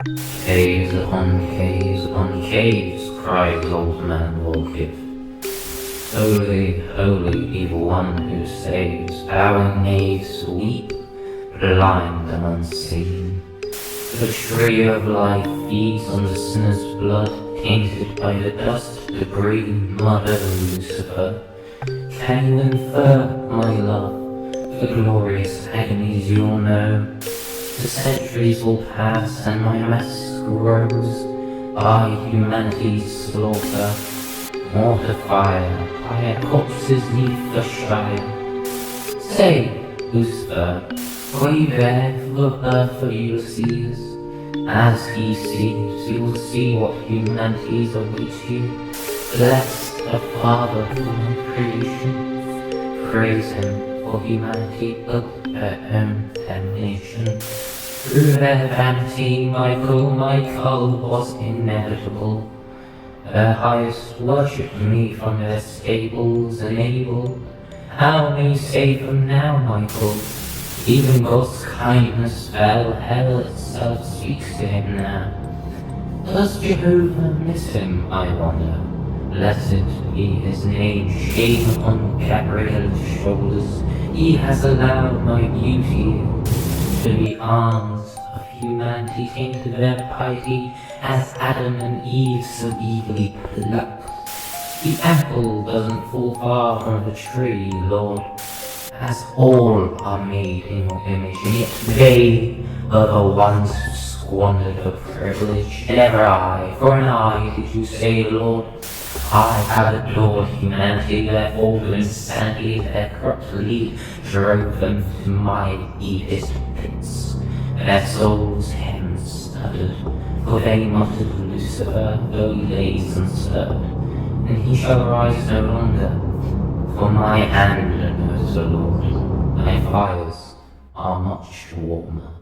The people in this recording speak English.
Caves upon caves upon caves, cried the old man Lordgift. Holy, holy, evil one who saves, bowing knaves weep, blind and unseen. The tree of life feeds on the sinner's blood, tainted by the dust, debris, mud of Lucifer. Can you infer, my love, the glorious agonies you'll know? The centuries will pass and my mask grows by humanity's slaughter. Mortar fire, by corpses neath the shire. Say, Lucifer, were you there for the birth of Ulysses? As he sees, you will see what humanities await you. Bless the Father for my creation. Praise him for humanity built their own damnation. Through their vanity, my cull was inevitable. Their highest worshipped me from their stables enabled. How may you save them now, Michael? Even God's kindness fell, hell itself speaks to him now. Does Jehovah miss him, I wonder? Blessed be his name, shame upon Gabriel's shoulders. He has allowed my beauty to be arms of humanity tainted their piety, as Adam and Eve so evilly plucked. The apple doesn't fall far from the tree, Lord, as all are made in your image, and yet they are the ones who squandered her privilege. Never I, for an eye did you say, Lord. I have adored humanity, therefore to insanity their corrupt lead drove them to my deepest pits. Their souls hence stuttered, for they muttered Lucifer, though lays and stirred, and he shall rise no longer. For my hand knows the Lord, my fires are much warmer.